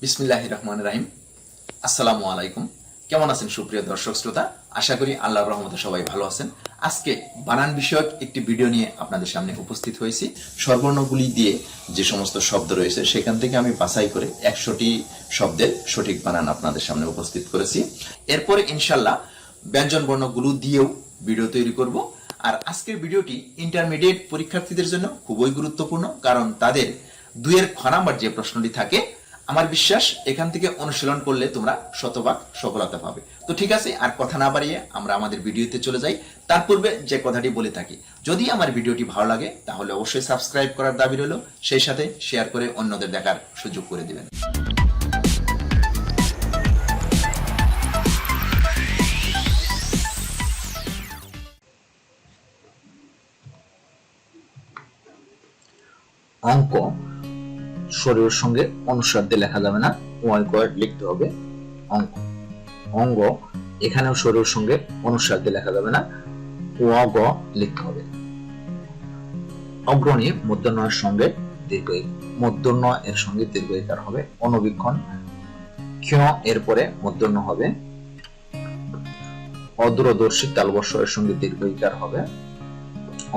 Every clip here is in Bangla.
বিসমিল্লাহির রহমানির রহিম। আসসালামু আলাইকুম। কেমন আছেন সুপ্রিয় দর্শক শ্রোতা? আশা করি আল্লাহর রহমতে সবাই ভালো আছেন। আজকে বানান বিষয়ক একটি ভিডিও নিয়ে আপনাদের সামনে উপস্থিত হয়েছি। স্বরবর্ণগুলি দিয়ে যে সমস্ত শব্দ রয়েছে সেখান থেকে আমি বাছাই করে 100টি শব্দের সঠিক বানান আপনাদের সামনে উপস্থিত করেছি। এরপরে ইনশাল্লাহ ব্যঞ্জন বর্ণগুলো দিয়েও ভিডিও তৈরি করব। আর আজকের ভিডিওটি ইন্টারমিডিয়েট পরীক্ষার্থীদের জন্য খুবই গুরুত্বপূর্ণ, কারণ তাদের 2-এর খ নাম্বার যে প্রশ্নটি থাকে, আমার বিশ্বাস এখান থেকে অনুশীলন করলে তোমরা শতভাগ সফলতা পাবে। তো ঠিক আছে, আর কথা না বাড়িয়ে আমরা আমাদের ভিডিওতে চলে যাই। তার পূর্বে যে কথাটি বলে থাকি, যদি আমার ভিডিওটি ভালো লাগে তাহলে অবশ্যই সাবস্ক্রাইব করার দাবি রইল, সেই সাথে শেয়ার করে অন্যদের দেখার সুযোগ করে দিবেন। অঙ্ক শরীরের সঙ্গে অনুসার দিয়ে লেখা যাবে না, ওয়ার্ড লিখতে হবে। অঙ্ক অঙ্গ এখানেও শরীরের সঙ্গে অনুসার দিয়ে লেখা যাবে না, ওয়াগ লিখতে হবে। অগ্রণী মূর্ধন্যের সঙ্গে দীর্ঘ, মূর্ধন্য এর সঙ্গে দীর্ঘ ইকার হবে। অনুবীক্ষণ ক্ষ এর পরে মূর্ধন্য হবে। অদূরদর্শী তালবস্য এর সঙ্গে দীর্ঘ ইকার হবে।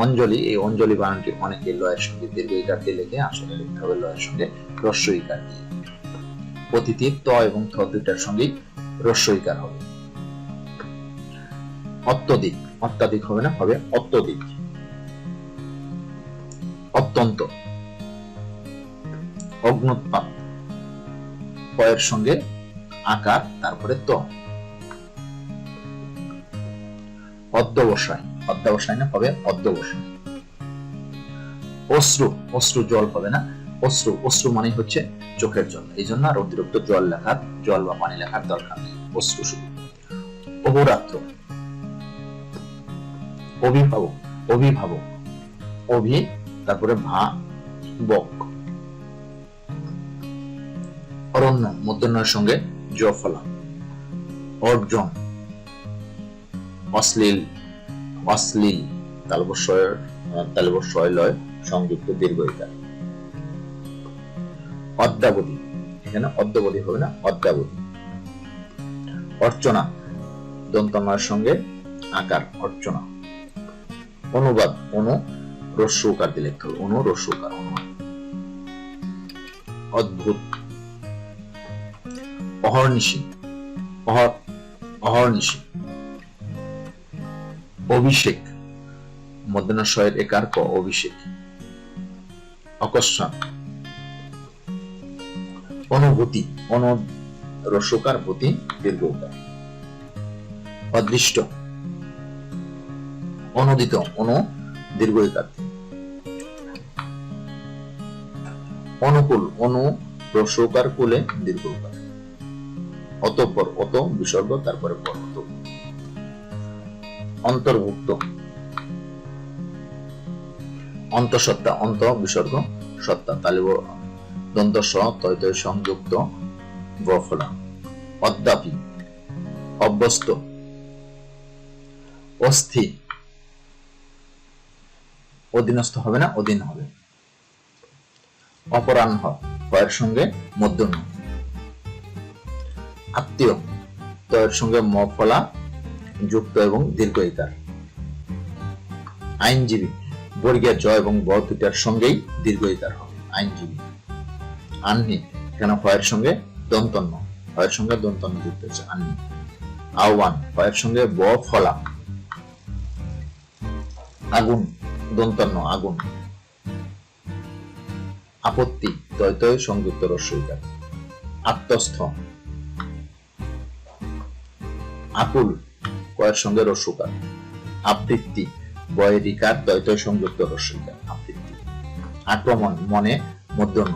অঞ্জলি, এই অঞ্জলি বানানটি অনেকে লয়ের সঙ্গে দীর্ঘ ইকার দিয়ে লিখে, আসলে লিখতে হবে লয়ের সঙ্গে হ্রস্ব ইকার দিয়ে। অতিথি ত এবং থ দুইটার সঙ্গে হ্রস্ব ইকার হবে। অত্যধিক, অত্যাধিক হবে না, হবে অত্যধিক। অত্যন্ত, অগ্নুৎপাত পয়ের সঙ্গে আকার তারপরে ত। অধ্যবসায়, অধ্যবসায় না, হবে অধ্যবসায়। অশ্রু, অশ্রু জল হবে না, অশ্রু, অশ্রু মানে হচ্ছে চোখের জল, এই জন্য আর অতিরিক্ত জল লেখার, জল বা পানি লেখার দরকার নেই, অশ্রু শুধু। অহোরাত্র, অভিভাবক, অভিভাবক, অভি তারপরে ভা বক। অরণ্য মূর্ধন্যের সঙ্গে জ ফলা। অর্জন, অশ্লীল, অশ্লীল তালবস্য লয় সংযুক্ত দীর্ঘ ইকার। অদ্যাবধি, এখানে অদ্যাবধি হবে না, অদ্যাবধি। অর্চনা দন্তন্যের সঙ্গে আকার, অর্চনা। অনুবাদ, অনু হ্রস্ব উকার দিয়ে লিখতে হবে, অনু হ্রস্ব উকার, অনুবাদ। অদ্ভুত, অহর্নিশি, অহর্নিশি। অভিষেক মধ্যাহ্ন শয়ের একার ক, অভিষেক। অকস্মাৎ। অনুভূতি, অনু রস্যকার, ভূতি দীর্ঘকার। অদৃষ্ট, অনুদিত, অনু দীর্ঘকার। অনুকূল, অনু রস্যকার কুলে দীর্ঘকার। অতঃপর, অত বিসর্গ তারপরে পর, অন্তর্ভুক্ত। অন্তঃসত্ত্বা, অন্ত বিসর্গ সত্তা তালিব দন্ত স তয় তয় সংযুক্ত বফলা। অদ্যাপি, অভ্যস্ত। অস্থি, অধীনস্থ হবে না, অধীন হবে। অপরাহ্ন কয়ের সঙ্গে মধ্যন্য। আত্মীয় তয়ের সঙ্গে ম ফলা যুক্ত এবং দীর্ঘ ইকার। আইনজীবী বর্গীয় জ এবং ব দুটার সঙ্গেই দীর্ঘ ইকার হবে, আইনজীবী। আহ্নি, এখানে ফয়ের সঙ্গে দন্তন্য, ফয়ের সঙ্গে দন্তন্য যুক্ত হচ্ছে, আহ্নি। আহ্বান, ফয়ের সঙ্গে ব ফলা। আগুন দন্তন্য, আগুন। আপত্তি তয় তয় সংযুক্ত হ্রস্ব ইকার। আত্মস্থ। আকুল কয়ের সঙ্গে হ্রস্বকার। আবৃত্তি বয়ের ইকার তয় তয় সংযুক্ত হ্রস্ব ইকার, আবৃত্তি। আক্রমণ মনে মধ্যন্য।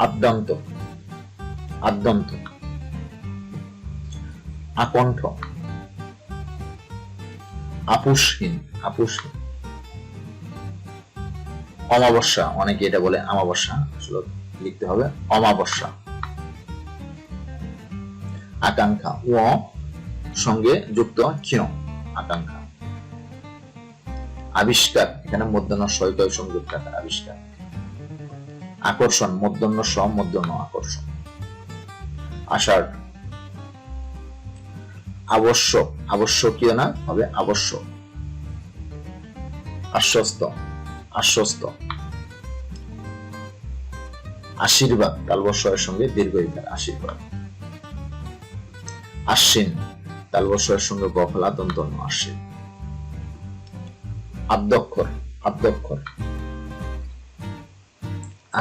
আদ্যান্ত, আদ্যন্ত। আকণ্ঠ। আপুষহীন, আপুষহীন। অমাবস্যা, অনেকে এটা বলে আমাবস্যা, আসলে লিখতে হবে অমাবস্যা। আকাঙ্ক্ষা, ও সঙ্গে যুক্ত চ, আকাঙ্ক্ষা। আবিষ্কার, এখানে মধ্যাহ্ন সহিত সংযুক্ত আবিষ্কার। আকর্ষণ মূর্ধন্য স মূর্ধন্য আকর্ষণ। আষাঢ় আবশ্যক আবশ্যকীয় না, হবে আবশ্যক। আশ্বস্ত আশ্বস্ত। আশীর্বাদ তালবস্য এর সঙ্গে দীর্ঘ ইকার আশীর্বাদ। আশ্বিন তালবস্য এর সঙ্গে বফলা দন্ত ন আশ্বিন। আদ্যক্ষর আদ্যক্ষর।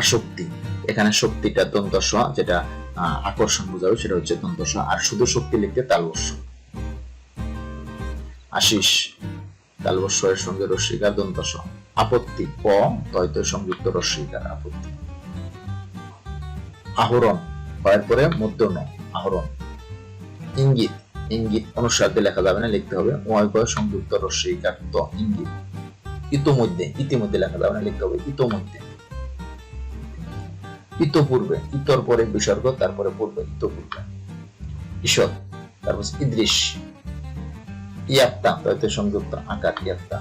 আসক্তি, এখানে শক্তিটা দন্ত স, যেটা আকর্ষণ বোঝাবে সেটা হচ্ছে দন্ত স, আর শুধু শক্তি লিখতে তালবস্য। আশিস তালবস্য এর সঙ্গে রস্যিকার দন্ত স। আপত্তি প তয়ত সংযুক্ত রস্যিকার আপত্তি। আহরণ এর পরে মধ্য ন আহরণ। ইঙ্গিত ইঙ্গিত অনুসারে লেখা যাবে না, লিখতে হবে ওয় সংযুক্ত রস্যিকার ত ইঙ্গিত। ইতোমধ্যে ইতিমধ্যে লেখা যাবে না, লিখতে হবে ইতোমধ্যে। ইতপূর্বে ইতর পরে বিসর্গ, তারপরে পূর্বে ইতপূর্বে। ঈষৎ তারপর ইদৃশ। ইয়াত্তা তয়তে সংযুক্ত আকার ইয়াত্তা।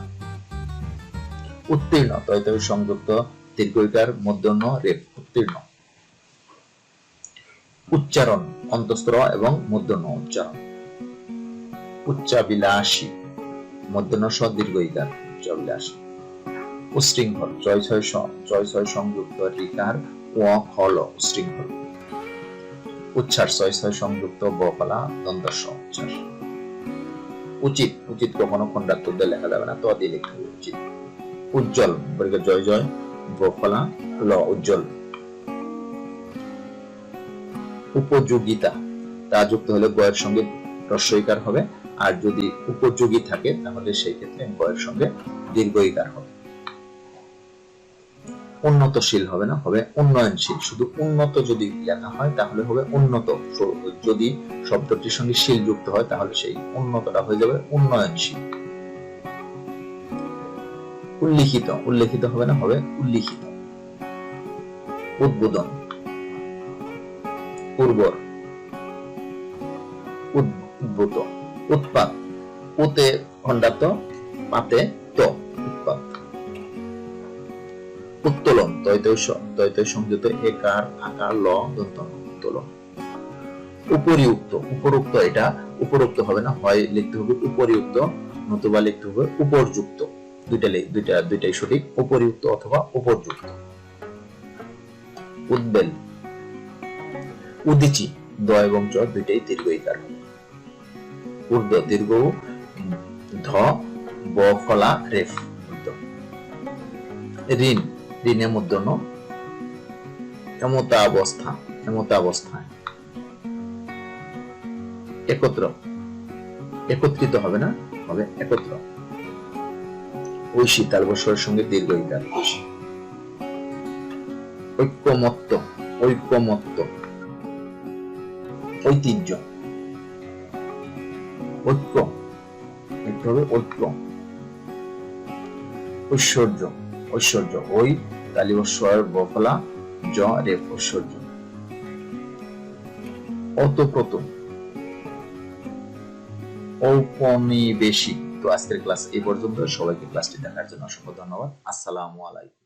উত্তীর্ণ তয়তে সংযুক্ত দীর্ঘইকার মধ্যন্য রেফ উত্তীর্ণ। উচ্চারণ অন্তঃস্ত্র এবং মধ্যন্য উচ্চারণ। উচ্চাবিলাসী মধ্যন্য স দীর্ঘইকার উচ্চাবিলাসী। উশৃঙ্খল জয় ছয় সংযুক্ত রিকার ও খল উশৃঙ্খল। উচ্ছ্বাস ছয় সংযুক্ত বফলা দন্ত স উচ্ছ্বাস। উচিত উচিত কখনো খণ্ডাত্মক দিয়ে লেখা যাবে না, তো দিয়ে লিখতে হবে উচিত। উজ্জ্বল জয় জয় বফলা ল উজ্জ্বল। উপযোগিতা তা যুক্ত হলে গয়ের সঙ্গে হ্রস্বইকার হবে, আর যদি উপযোগী থাকে তাহলে সেই ক্ষেত্রে গয়ের সঙ্গে দীর্ঘইকার হবে। উন্নতশীল হবে না, হবে উন্নয়নশীল। শুধু উন্নত যদি লেখা হয় তাহলে হবে উন্নত, যদি শব্দটির সঙ্গে শীল যুক্ত হয় তাহলে সেই উন্নতটা হয়ে যাবে উন্নয়নশীল। উল্লিখিত উল্লেখিত হবে না, হবে উল্লিখিত। উদ্বোধন উর্বর উদ্ভূত। উৎপাত উতে খণ্ডাত পাতে ত উৎপাত। উত্তোলন তয়তয় সংযুক্ত একার আকার ল দন্ত উত্তোলন। উপরিউক্ত উপরোক্ত, এটা উপরোক্ত হবে না, হয় লিখতে হবে উপরিউক্ত নতুবা লিখতে হবে উপরযুক্ত। দুইটাই সঠিক, উপরিউক্ত অথবা উপরযুক্ত। উদ্বেল উদিচি দ এবং চ দুইটাই দীর্ঘইকার। ঊর্ধ্ব দীর্ঘ ধ ব ফলা রেফ। ঋণ ঋণের মধ্যন্য এমতা অবস্থা এমতা অবস্থায়। একত্র একত্রিত হবে না, হবে একত্র। ঐশী তালবস্যের সঙ্গে দীর্ঘইকার ঐশী। ঐক্যমত্য ঐক্যমত্য। ঐতিহ্য ঐক্য লিখতে হবে ঐক্য। ঐশ্বর্য ঐশ্বর্য ওই তালিবস্বর বফলা জ রেফ ঐশ্বর্য। অতপ্রত ঔপনিবেশিক। তো আজকের ক্লাস এই পর্যন্ত। সবাইকে ক্লাসটি দেখার জন্য অসংখ্য ধন্যবাদ। আসসালামু আলাইকুম।